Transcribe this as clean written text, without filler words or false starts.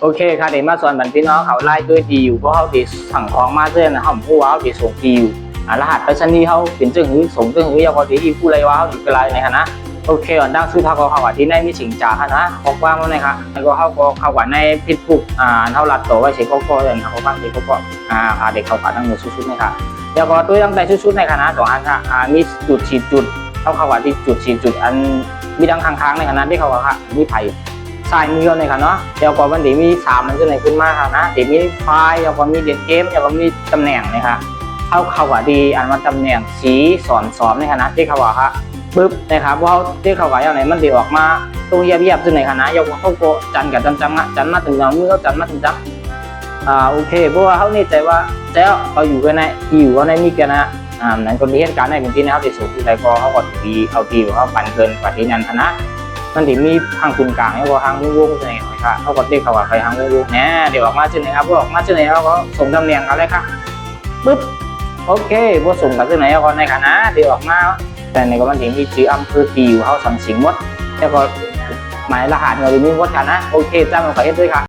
โอเคค่ะเดี๋ยวมาส่วนบันพี่น้องเขาไล่ด้วยดีอยู่เพราะเขาดีสั่งของมาเรื่อยนะเขาพูดว่าเขาดีส่งดีอยู่รหัสไปรษณีย์เขาเป็นจึงหื้อส่งจึงหื้อยาพอดีผู้ไรว่าเขาดีเป็นไรในคณะโอเคก่อนดังซื้อเขาเขาว่าที่ในมีสิงจ่าค่ะนะบอกว่าเมื่อไงคะแล้วก็เขาว่าในพิษปุกเขาลัดตัวไว้เช็คก็เลยนะเขาบ้างเช็คก็เด็กเขาว่าตั้งมือชุดๆนะคะแล้วก็ตัวตั้งแต่ชุดๆในคณะ2 อันค่ะมีจุดฉีดจุดเขาว่าที่จุดฉีดจุดอันมีดังค้างๆในคณะที่เขาว่าค่ะมีไผ่สายมือในค่ะเนาะแล้วก็มันเดี๋ยวมี3มันจะไหนขึ้นมาค่ะนะเดี๋ยวมีไฟล์แล้วก็มีเด่นเกมแล้วก็มีตำแหน่งนะคะเขาว่าดีอันว่าตำแหน่งสีสอนในคณะที่เขาว่าค่ะปึ๊บนะครับว่าที่เขาว่าอย่างไรมันเดี๋ยวออกมาตรงเยียบๆซึ่งในคณะยกเขาโกจันกับจันมาถึงเรามือเขาจันมาถึงจังโอเคเพราะว่าเขานี่ใจว่าแล้วเขาอยู่กันในอยู่ในนี่กันนะนั้นคนที่เหตุการณ์ในพื้นที่นะครับที่สุดที่ไรก็เขาก็ดีเอาทีเขาปั่นเกินกว่าที่นั่นคณะมันถึงมีทางคุณกลางแล้วก็ทางวงๆในหน่อยค่ะเขาก็เรียกเขาว่าไปทางวงๆเนี่ยเดี๋ยวออกมาซึ่งไหนครับพอออกมาซึ่งไหนเขาก็ส่งตำแหน่งอะไรค่ะปึ๊บโอเคพอส่งกับซึ่งไหนเขาในคณะเดี๋ยวออกมาแต่ในก็มันถึงมีชื่ออำเภอที่อยู่เขาสั่งสิงหมดแล้วก็หมายรหัสเงินมีหมดค่ะนะโอเคจ้างมาขอเฮ็ดด้วยค่ะ